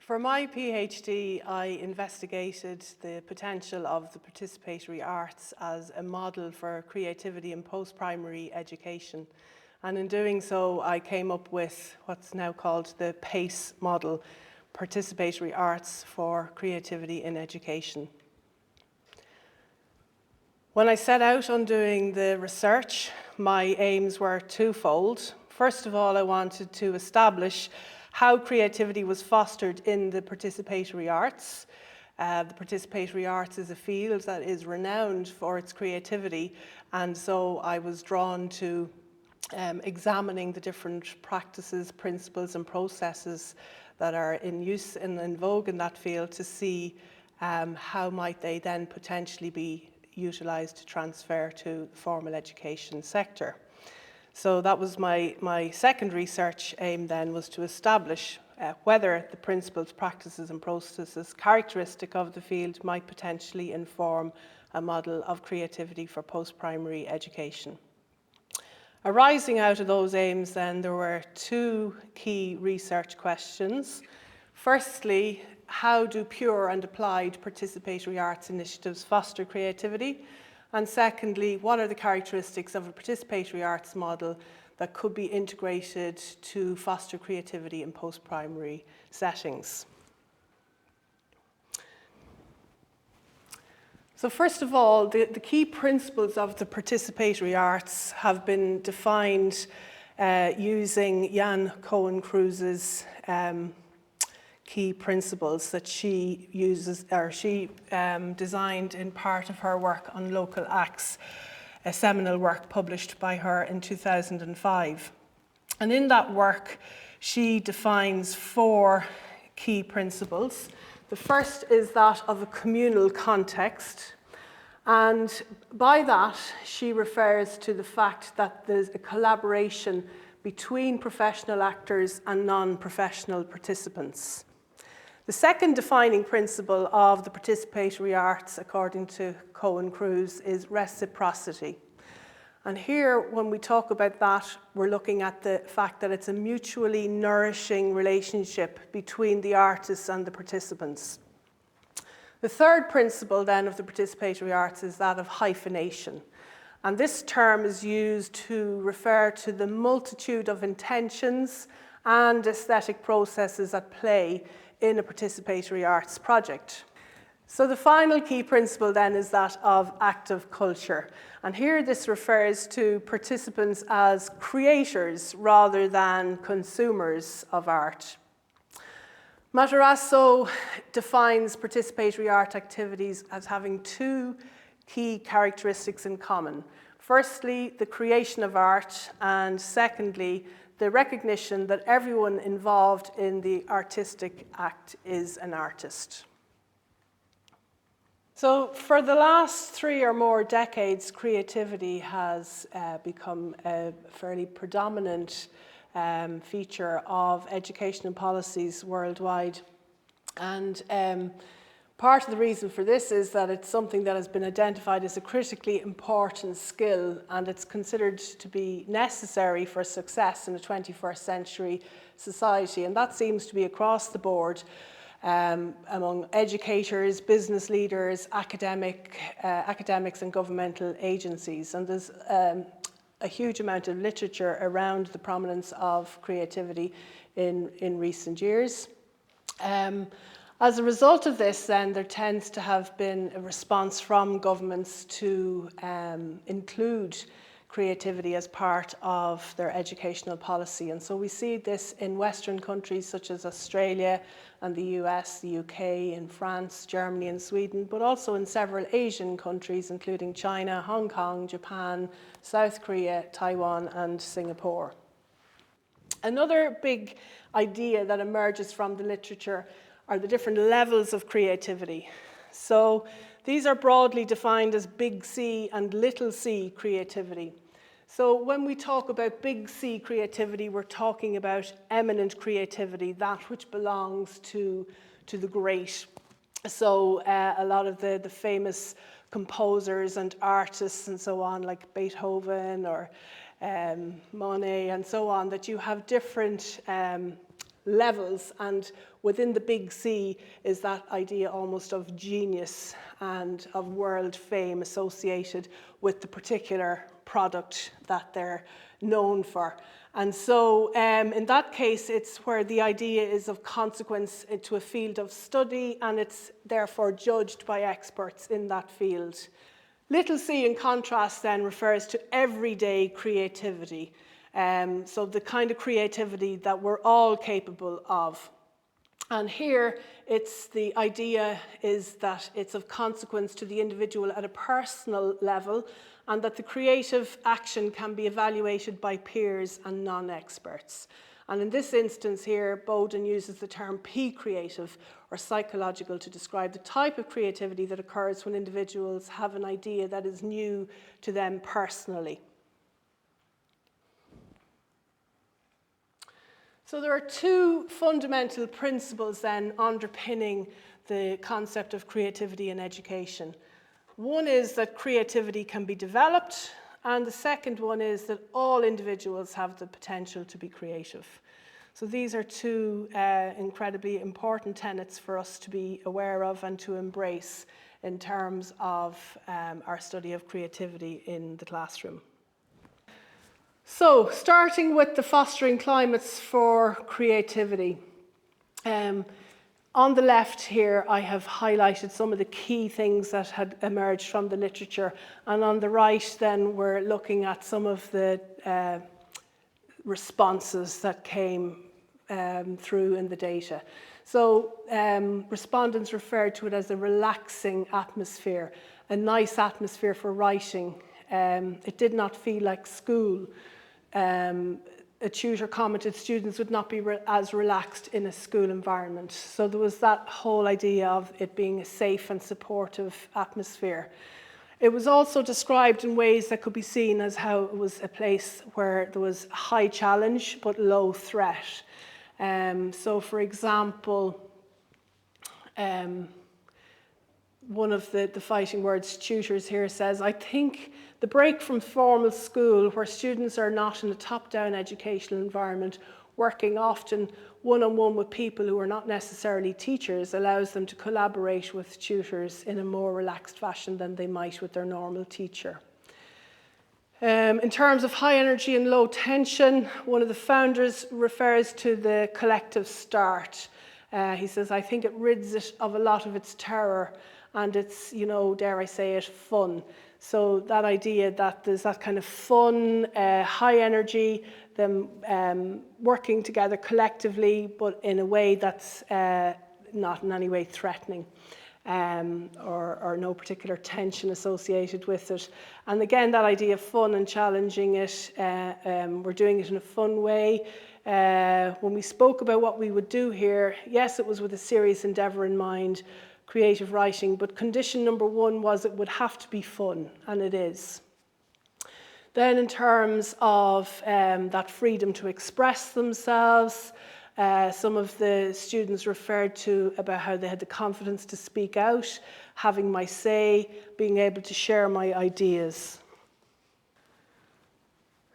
For my PhD, I investigated the potential of the participatory arts as a model for creativity in post-primary education. And in doing so, I came up with what's now called the PACE model, Participatory Arts for Creativity in Education. When I set out on doing the research, my aims were twofold. First of all, I wanted to establish how creativity was fostered in the participatory arts. The participatory arts is a field that is renowned for its creativity, and so I was drawn to examining the different practices, principles and processes that are in use and in vogue in that field to see how might they then potentially be utilised to transfer to the formal education sector. So that was my second research aim then, was to establish whether the principles, practices and processes characteristic of the field might potentially inform a model of creativity for post-primary education. Arising out of those aims then, there were two key research questions. Firstly, how do pure and applied participatory arts initiatives foster creativity? And secondly, what are the characteristics of a participatory arts model that could be integrated to foster creativity in post-primary settings? So first of all, the key principles of the participatory arts have been defined using Jan Cohen-Cruse's key principles that she uses, or she designed in part of her work on local acts, a seminal work published by her in 2005. And in that work, she defines four key principles. The first is that of a communal context, and by that she refers to the fact that there's a collaboration between professional actors and non-professional participants. The second defining principle of the participatory arts, according to Cohen-Cruse, is reciprocity. And here, when we talk about that, we're looking at the fact that it's a mutually nourishing relationship between the artists and the participants. The third principle then of the participatory arts is that of hyphenation. And this term is used to refer to the multitude of intentions and aesthetic processes at play in a participatory arts project. So the final key principle then is that of active culture. And here this refers to participants as creators rather than consumers of art. Matarazzo defines participatory art activities as having two key characteristics in common. Firstly, the creation of art, and secondly, the recognition that everyone involved in the artistic act is an artist. So for the last 3 or more decades, creativity has become a fairly predominant feature of educational policies worldwide. And part of the reason for this is that it's something that has been identified as a critically important skill, and it's considered to be necessary for success in a 21st century society. And that seems to be across the board among educators, business leaders, academics and governmental agencies. And there's a huge amount of literature around the prominence of creativity in recent years. As a result of this, then, there tends to have been a response from governments to include creativity as part of their educational policy. And so we see this in Western countries such as Australia and the US, the UK, in France, Germany and Sweden, but also in several Asian countries, including China, Hong Kong, Japan, South Korea, Taiwan and Singapore. Another big idea that emerges from the literature are the different levels of creativity. So these are broadly defined as big C and little c creativity. So when we talk about big C creativity, we're talking about eminent creativity, that which belongs to the great. So a lot of the famous composers and artists and so on, like Beethoven or Monet and so on, that you have different levels, and within the big C is that idea almost of genius and of world fame associated with the particular product that they're known for. And so in that case, it's where the idea is of consequence to a field of study, and it's therefore judged by experts in that field. Little c, in contrast, then refers to everyday creativity. So the kind of creativity that we're all capable of. And here, the idea is that it's of consequence to the individual at a personal level, and that the creative action can be evaluated by peers and non-experts. And in this instance here, Bowden uses the term P-creative, or psychological, to describe the type of creativity that occurs when individuals have an idea that is new to them personally. So there are two fundamental principles then underpinning the concept of creativity in education. One is that creativity can be developed, and the second one is that all individuals have the potential to be creative. So these are two incredibly important tenets for us to be aware of and to embrace in terms of our study of creativity in the classroom. So, starting with the fostering climates for creativity. On the left here, I have highlighted some of the key things that had emerged from the literature, and on the right then we're looking at some of the responses that came through in the data. So respondents referred to it as a relaxing atmosphere, a nice atmosphere for writing. It did not feel like school. A tutor commented students would not be as relaxed in a school environment. So there was that whole idea of it being a safe and supportive atmosphere. It was also described in ways that could be seen as how it was a place where there was high challenge but low threat. So for example, one of the fighting words tutors here says, I think the break from formal school, where students are not in a top-down educational environment, working often one-on-one with people who are not necessarily teachers, allows them to collaborate with tutors in a more relaxed fashion than they might with their normal teacher. In terms of high energy and low tension, one of the founders refers to the collective start. He says, I think it rids it of a lot of its terror, and it's, dare I say it, fun. So that idea that there's that kind of fun, high energy, them working together collectively, but in a way that's not in any way threatening, or no particular tension associated with it. And again, that idea of fun and challenging it, we're doing it in a fun way. When we spoke about what we would do here, yes, it was with a serious endeavour in mind, creative writing, but condition number one was it would have to be fun, and it is. Then in terms of that freedom to express themselves, some of the students referred to about how they had the confidence to speak out, having my say, being able to share my ideas.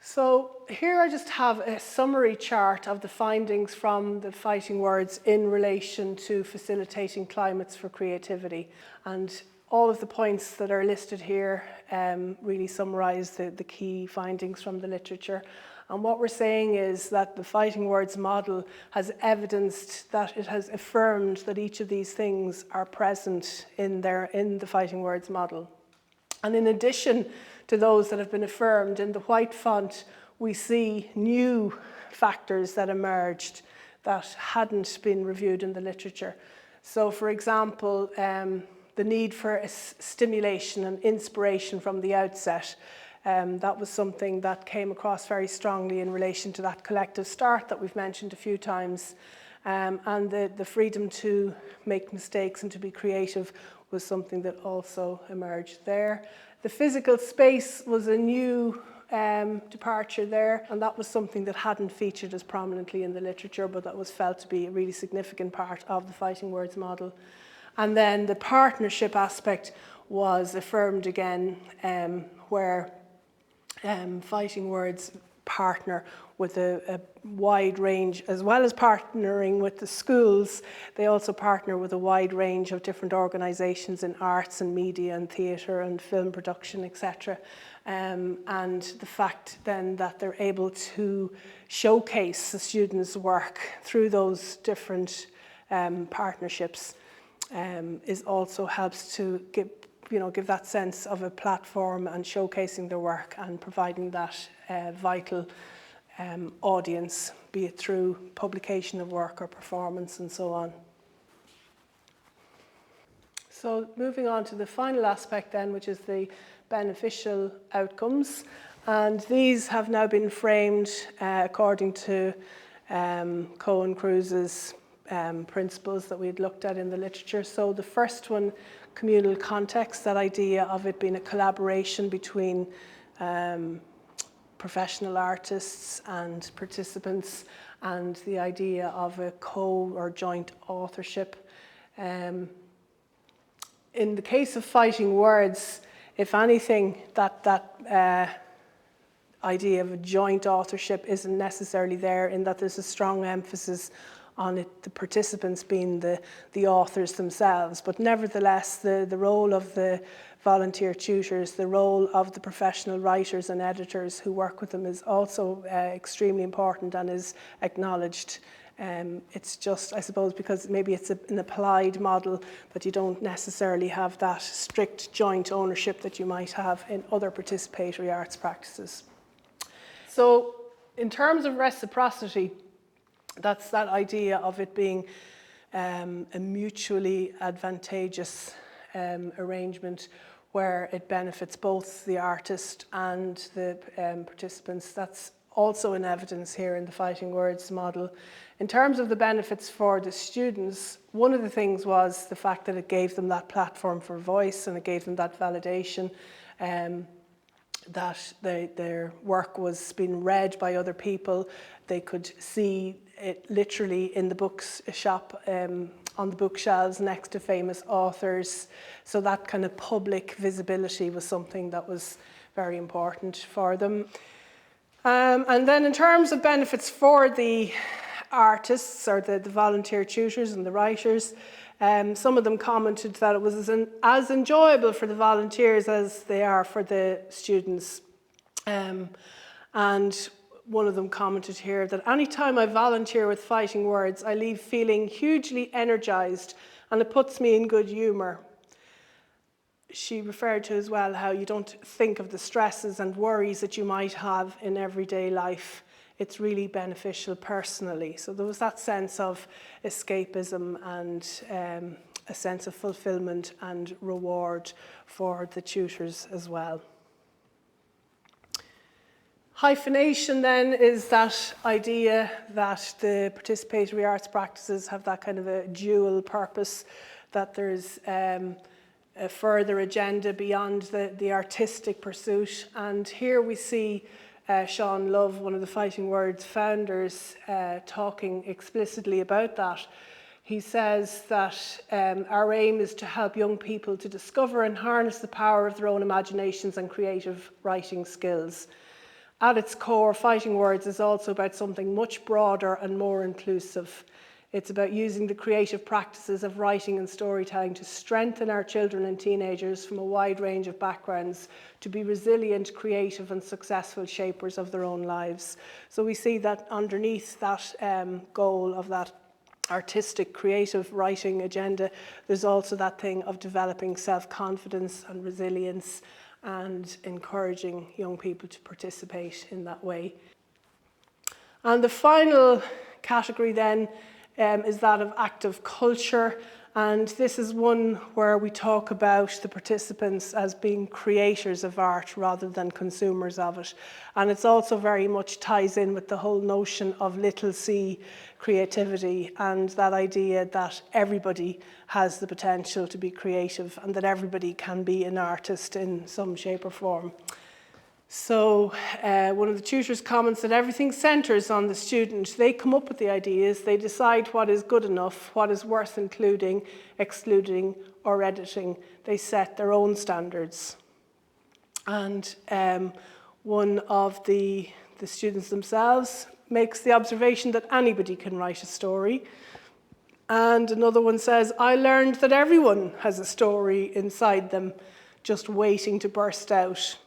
So here I just have a summary chart of the findings from the fighting words in relation to facilitating climates for creativity. And all of the points that are listed here really summarise the key findings from the literature. And what we're saying is that the fighting words model has evidenced that it has affirmed that each of these things are present in the fighting words model. And in addition to those that have been affirmed, in the white font, we see new factors that emerged that hadn't been reviewed in the literature. So, for example, the need for stimulation and inspiration from the outset. That was something that came across very strongly in relation to that collective start that we've mentioned a few times. And the freedom to make mistakes and to be creative was something that also emerged there. The physical space was a new departure there, and that was something that hadn't featured as prominently in the literature, but that was felt to be a really significant part of the fighting words model. And then the partnership aspect was affirmed again, where fighting words partner with a wide range, as well as partnering with the schools, they also partner with a wide range of different organisations in arts and media and theatre and film production, etc. And the fact then that they're able to showcase the students' work through those different partnerships is also helps to give that sense of a platform and showcasing their work and providing that vital audience, be it through publication of work or performance and so on. So moving on to the final aspect then, which is the beneficial outcomes. And these have now been framed according to Cohen-Cruse's principles that we had looked at in the literature. So the first one, communal context, that idea of it being a collaboration between professional artists and participants, and the idea of a co or joint authorship. In the case of Fighting Words, if anything, that idea of a joint authorship isn't necessarily there, in that there's a strong emphasis on it, the participants being the authors themselves. But nevertheless, the role of the volunteer tutors, the role of the professional writers and editors who work with them is also extremely important and is acknowledged. It's just, I suppose, because maybe it's an applied model, that you don't necessarily have that strict joint ownership that you might have in other participatory arts practices. So in terms of reciprocity, that's that idea of it being a mutually advantageous arrangement where it benefits both the artist and the participants. That's also in evidence here in the Fighting Words model. In terms of the benefits for the students, one of the things was the fact that it gave them that platform for voice, and it gave them that validation that their work was being read by other people. They could see it literally in the books shop, on the bookshelves next to famous authors. So that kind of public visibility was something that was very important for them. And then in terms of benefits for the artists, or the volunteer tutors and the writers, some of them commented that it was as enjoyable for the volunteers as they are for the students. And one of them commented here that anytime I volunteer with Fighting Words, I leave feeling hugely energised, and it puts me in good humour. She referred to as well how you don't think of the stresses and worries that you might have in everyday life. It's really beneficial personally. So there was that sense of escapism and a sense of fulfilment and reward for the tutors as well. Hyphenation then is that idea that the participatory arts practices have that kind of a dual purpose, that there's a further agenda beyond the artistic pursuit. And here we see Sean Love, one of the Fighting Words founders, talking explicitly about that. He says that our aim is to help young people to discover and harness the power of their own imaginations and creative writing skills. At its core, Fighting Words is also about something much broader and more inclusive. It's about using the creative practices of writing and storytelling to strengthen our children and teenagers from a wide range of backgrounds to be resilient, creative and successful shapers of their own lives. So we see that underneath that goal of that artistic, creative writing agenda, there's also that thing of developing self-confidence and resilience and encouraging young people to participate in that way. And the final category then is that of active culture, and this is one where we talk about the participants as being creators of art rather than consumers of it. And it's also very much ties in with the whole notion of little c creativity, and that idea that everybody has the potential to be creative and that everybody can be an artist in some shape or form. So one of the tutors comments that everything centres on the student. They come up with the ideas, they decide what is good enough, what is worth including, excluding or editing. They set their own standards. And one of the the students themselves makes the observation that anybody can write a story. And another one says, I learned that everyone has a story inside them just waiting to burst out.